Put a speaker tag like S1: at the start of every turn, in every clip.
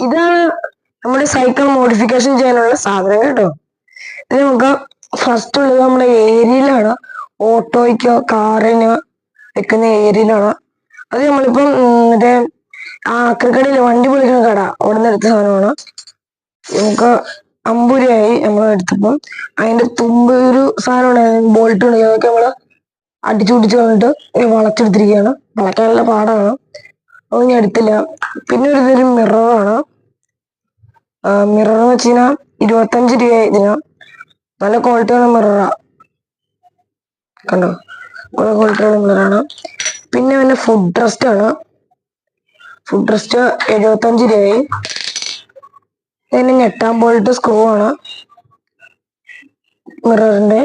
S1: ഇതാണ് നമ്മുടെ cycle modification ചെയ്യാനുള്ള സാധനം കേട്ടോ. ഇത് നമുക്ക് ഫസ്റ്റ് ഉള്ളത് നമ്മുടെ ഏരിയയിലാണ്, ഓട്ടോയ്ക്കോ കാറിന് വെക്കുന്ന ഏരിയയിലാണ്. അത് നമ്മളിപ്പം മറ്റേ ആക്രിക്കടയില് വണ്ടി പൊളിക്കുന്ന കട അവിടെ നിന്ന് എടുത്ത സാധനമാണ്. നമുക്ക് 50 രൂപയായി നമ്മൾ എടുത്തപ്പം. അതിന്റെ തുമ്പ് ഒരു സാധനം ബോൾട്ട് ഉണ്ട്, അതൊക്കെ നമ്മള് അടിച്ചു പിടിച്ച് വന്നിട്ട് വളച്ചെടുത്തിരിക്കുകയാണ്. വളയ്ക്കാനുള്ള പാടാണ്, അത് ഞാൻ എടുത്തില്ല. പിന്നെ ഇതൊരു മിററാണ്. മിറർ എന്ന് വെച്ച് കഴിഞ്ഞാൽ 25 രൂപയായി ഇതിന്. നല്ല ക്വാളിറ്റിയുള്ള മിററാ, കണ്ടോ, നല്ല ക്വാളിറ്റിയുള്ള മിററാണ്. പിന്നെ പിന്നെ ഫുഡ് റെസ്റ്റ് ആണ്. ഫുഡ് റെസ്റ്റ് 75 രൂപയായി. പിന്നെ ഞെട്ടാൻ ബോൾട്ട് സ്ക്രൂ ആണ് മിററിന്റെ.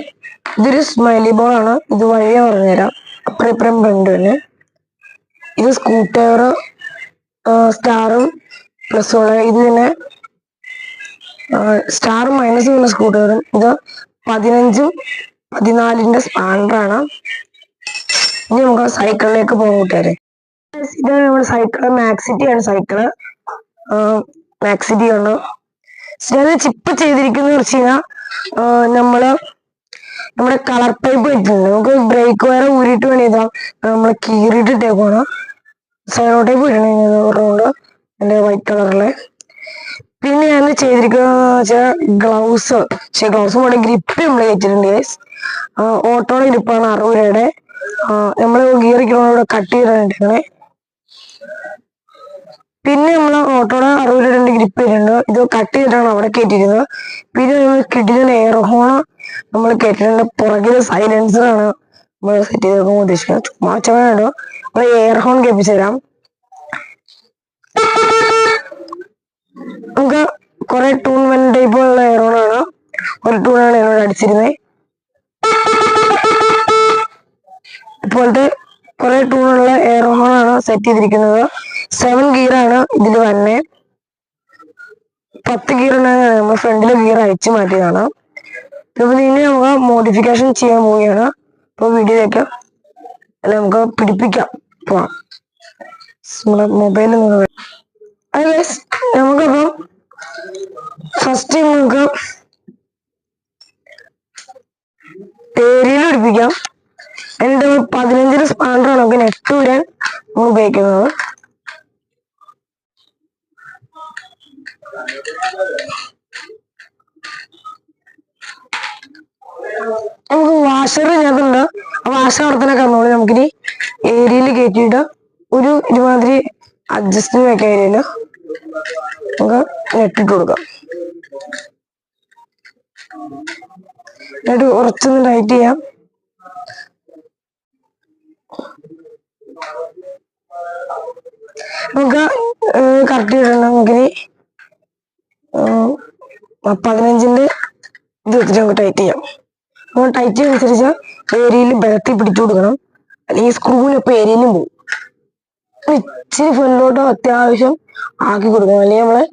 S1: ഇതൊരു സ്മൈലി ബോൾ ആണ്, ഇത് വഴിയാ പറഞ്ഞുതരാം. അപ്പുറം ഇപ്പുറം ഫ്രണ്ട് തന്നെ. ഇത് സ്ക്രൂ ടയർ, സ്റ്റാറും പ്ലസും ഉള്ള. ഇത് തന്നെ സ്റ്റാറും മൈനസും ഉള്ള സ്ക്രൂ ടയറും. ഇത് 15ഉം 14ന്റെ സ്പാൻഡറാണ്. ഇനി നമുക്ക് സൈക്കിളിലേക്ക് പോകാൻ കൂട്ടുകാരെ. ഇതാണ് നമ്മുടെ സൈക്കിള്, മാക്സിറ്റി ആണ് സൈക്കിള്. മാക്സിറ്റി ആണ്. ചിപ്പ് ചെയ്തിരിക്കുന്ന വെച്ച് കഴിഞ്ഞാൽ നമ്മുടെ കളർ പൈപ്പ് വെച്ചിട്ടുണ്ട്. നമുക്ക് ബ്രേക്ക് വയർ ഊരിയിട്ട് വേണം ഇതാ, നമ്മള് കീറിയിട്ടിട്ടേക്കാണ്. സൈനോ ടൈപ്പ് ഇടണുണ്ട് എന്റെ വൈറ്റ് കളറിലെ. പിന്നെ ഞാൻ ചെയ്തിരിക്കുന്നത് വെച്ചാൽ ഗ്ലൗസ് പോലെ ഗ്രിപ്പ് നമ്മൾ വെച്ചിട്ടുണ്ട് ഗൈസ്. ഓട്ടോയുടെ ഗ്രിപ്പാണ് 60 രൂപയുടെ. നമ്മള് ഗിയറിക്കോടെ കട്ട് ചെയ്തിട്ടുണ്ടേ. പിന്നെ നമ്മൾ ഓട്ടോയുടെ 60 രൂപയുടെ ഗ്രിപ്പ് ചെയ്തിട്ടുണ്ട്. ഇത് കട്ട് ചെയ്തിട്ടാണ് അവിടെ കയറ്റിയിരുന്നത്. പിന്നെ നമ്മൾ കിഡിലിന് എയർ ഹോണ് നമ്മൾ കയറ്റിട്ടുണ്ട്. പുറകില് സൈലൻസറാണ് നമ്മൾ സെറ്റ് ചെയ്ത് ഉദ്ദേശിക്കുന്നത്. ചുമ്മാ നമ്മൾ എയർ ഹോൺ കേൾപ്പിച്ചു തരാം. നമുക്ക് കുറെ ടൂൺ വൺ ടൈപ്പുള്ള എയർ ഹോണാണ്. ഒരു ടൂണാണ് എന്നോട് അടിച്ചിരുന്നത്. ഇപ്പോഴത്തെ കുറെ ടൂണുള്ള എയർ ഹോണാണ് സെറ്റ് ചെയ്തിരിക്കുന്നത്. 7 ഗിയറാണ് ഇതിൽ തന്നെ. 10 ഗിയർ ഉണ്ടാകുന്ന നമ്മൾ ഫ്രണ്ടിലെ ഗിയർ അയച്ചു മാറ്റിയതാണ്. ഇനി നമുക്ക് മോഡിഫിക്കേഷൻ ചെയ്യാൻ പോവുകയാണ്. അപ്പോൾ വീഡിയോയിലേക്ക് അല്ല നമുക്ക് പിടിപ്പിക്കാം പോവാം. നമ്മുടെ മൊബൈലിൽ നിന്ന് നമുക്കപ്പം ഫസ്റ്റ് നമുക്ക് ഏരിയയിൽ പിടിപ്പിക്കാം. എന്നിട്ട് 15ന്റെ സ്പാൻഡറാണ് നമുക്ക് നെറ്റ് വരാൻ നമ്മൾ ഉപയോഗിക്കുന്നത്. നമുക്ക് വാഷർ ഇതിനകത്തുണ്ട്. ആ വാഷർ അവിടെ തന്നെ കറന്നോളൂ. നമുക്കിനി ഏരിയയിൽ കയറ്റിയിട്ട് ഒരു ഒരുമാതിരി അഡ്ജസ്റ്റ് വെക്കാം. ഏരിയയില് നമുക്ക് നെറ്റിട്ട് കൊടുക്കാം. എന്നിട്ട് കുറച്ചൊന്ന് ടൈറ്റ് ചെയ്യാം. നമുക്ക് കറക്റ്റ് ചെയ്തിട്ടുണ്ട്. നമുക്കിനി 15ന്റെ ഇത് വെച്ചിട്ട് നമുക്ക് ടൈറ്റ് ചെയ്യാം. നമ്മൾ ടൈറ്റ് അനുസരിച്ച് ഏരിയയിൽ ബലത്തി പിടിച്ചു കൊടുക്കണം, അല്ലെങ്കിൽ സ്ക്രൂവിനൊപ്പം ഏരിയയിലും പോകും. ഇച്ചിരി ഫ്രണ്ടിലോട്ട് അത്യാവശ്യം ആക്കി കൊടുക്കണം, അല്ലെങ്കിൽ നമ്മളെ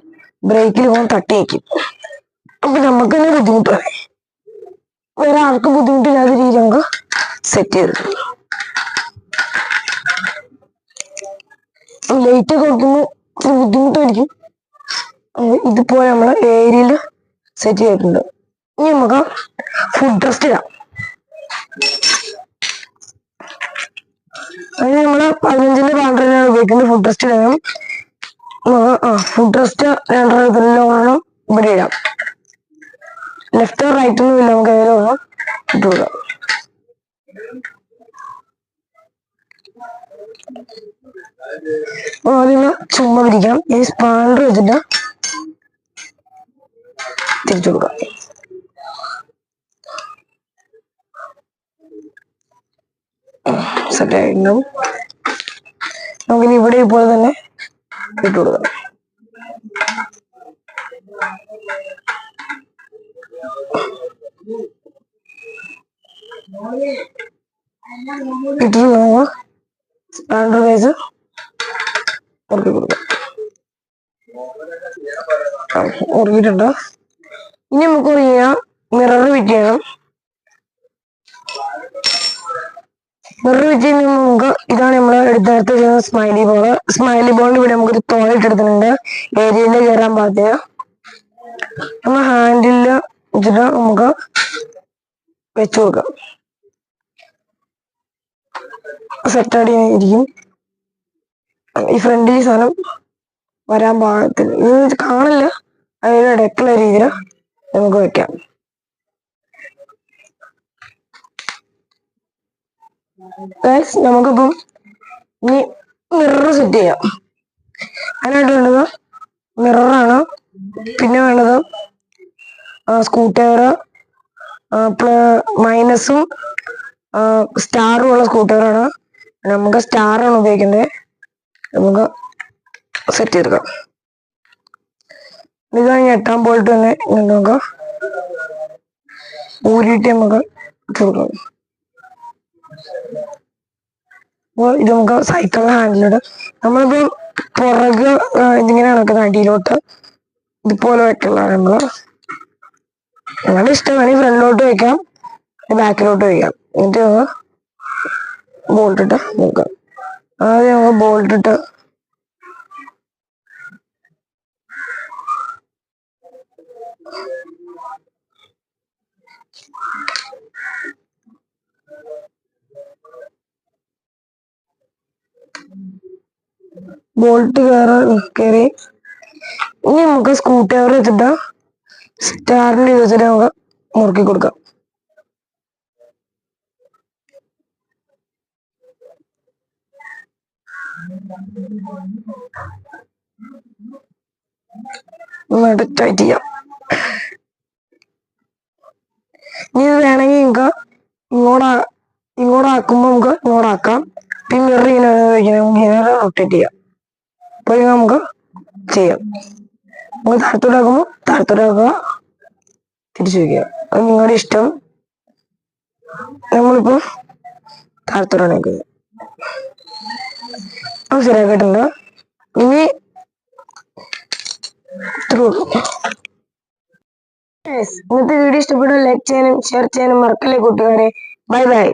S1: ബ്രേക്കിൽ പോകാൻ തട്ടി വയ്ക്കും. അപ്പൊ നമുക്ക് തന്നെ ബുദ്ധിമുട്ടാണ്. വേറെ ആർക്കും ബുദ്ധിമുട്ടില്ലാത്ത രീതിയിൽ നമുക്ക് സെറ്റ് ചെയ്തിട്ടുണ്ട്. ലൈറ്റ് ഒക്കെ നോക്കുമ്പോൾ ബുദ്ധിമുട്ടായിരിക്കും. ഇതുപോലെ നമ്മൾ ഏരിയയിൽ സെറ്റ് ചെയ്തിട്ടുണ്ട്. ഇനി നമുക്ക് ഫുഡ് റെസ്റ്റ് ഇടാം. അതിന് നമ്മള് 15ന്റെ ബാൻഡറിനാണ് ഉപയോഗിക്കുന്നത്. ഫുഡ് റെസ്റ്റ് ഇടണം. ഫുഡ് റെസ്റ്റ് 2 ഇവിടെ ഇടാം. ലെഫ്റ്റ് റൈറ്റ് ഒന്നും ഇല്ല, നമുക്ക് അതിൽ വേണം ഇട്ട് കൊടുക്കാം. ആദ്യം ചുമ്മാ പിടിക്കാം. ഈ സ്പാൻഡർ വെച്ചിട്ട് തിരിച്ചു കൊടുക്കാം. സെറ്റ് ആയിട്ടുണ്ടാവും. നമുക്കിനി ഇവിടെ ഇപ്പോൾ തന്നെ ഇട്ട് കൊടുക്കാം. ഇട്ടിട്ട് നമുക്ക് സ്പാൻഡർ വെച്ച് ഉറക്കി കൊടുക്കാം. ഉറക്കിയിട്ടുണ്ട്. ഇനി നമുക്ക് മിറർ ഫിറ്റ് ചെയ്യണം. മിറർ വെച്ച് കഴിഞ്ഞാൽ നമുക്ക് ഇതാണ് നമ്മൾ എടുത്തെടുത്ത് ചെയ്യുന്ന സ്മൈലി ബോളിന്റെ ഇവിടെ നമുക്കൊരു തോളിട്ട് എടുത്തിട്ടുണ്ട് ഏരിയയിൽ കയറാൻ പാകത്തിന് നമ്മൾ ഹാൻഡില് വെച്ചിട്ട് നമുക്ക് വെച്ചു കൊടുക്കാം സെറ്റാടി ഇരിക്കും ഈ ഫ്രണ്ടിൽ ഈ സാധനം വരാൻ പാകത്തിന് ഇത് കാണില്ല അതിന് ഇടയ്ക്കുള്ള രീതിയിൽ നമുക്ക് വെക്കാം നമുക്കിപ്പം ഇനി മിറർ സെറ്റ് ചെയ്യാം അതിനായിട്ട് വേണ്ടത് മിററാണ് പിന്നെ വേണ്ടത് സ്കൂട്ടർ മൈനസും സ്റ്റാറും ഉള്ള സ്കൂട്ടറാണ് നമുക്ക് സ്റ്റാറാണ് ഉപയോഗിക്കുന്നത് നമുക്ക് സെറ്റ് ചെയ്തെടുക്കാം ഇത് കഴിഞ്ഞ് 8-ാം ബോൾട്ട് തന്നെ നമുക്ക് ഊരിയിട്ട് നമുക്ക് ഇട്ട് കൊടുക്കാം അപ്പോൾ ഇത് നമുക്ക് സൈക്കിളിന്റെ ഹാൻഡിലിട്ട് നമ്മളിപ്പോ പുറകെ ഇതിങ്ങനെ നടക്കുന്ന അടിയിലോട്ട് ഇതുപോലെ വെക്കുന്നതാണ് നമ്മള് നിങ്ങളുടെ ഇഷ്ടമാണ് ഫ്രണ്ടിലോട്ട് വെക്കാം ബാക്കിലോട്ട് വെക്കാം എന്നിട്ട് നമുക്ക് ബോൾട്ട് ഇട്ട് നോക്കാം ആദ്യം നമുക്ക് ബോൾട്ട് ഇട്ട് ബോൾട്ട് കയറി ഇനി നമുക്ക് സ്ക്രൂ ഡ്രൈവർ വെച്ചിട്ട് സ്റ്റാറിന്റെ വെച്ചിട്ട് നമുക്ക് മുറുക്കി കൊടുക്കാം ടൈറ്റ് ചെയ്യാം ഇനി ഇത് വേണമെങ്കിൽ നമുക്ക് ഇങ്ങോട്ടാക്കുമ്പോ നമുക്ക് ഇങ്ങോട്ടാക്കാം പിന്നെ മിറർ ഇങ്ങനെ റൊട്ടേറ്റ് ചെയ്യാം അപ്പൊ നമുക്ക് ചെയ്യാം നമുക്ക് താഴത്തോട്ടാക്കുമ്പോ താഴത്തോട്ടാക്കുക തിരിച്ചു വയ്ക്കുക അത് നിങ്ങളുടെ ഇഷ്ടം നമ്മളിപ്പോ താഴത്തോട്ടാണ് വെക്കുന്നത് അത് ശരിയാക്കിയിട്ടുണ്ട് ഇനി ഇന്നത്തെ വീഡിയോ ഇഷ്ടപ്പെട്ട ലൈക്ക് ചെയ്യാനും ഷെയർ ചെയ്യാനും മറക്കല്ലേ കൂട്ടുകാരെ ബൈ ബൈ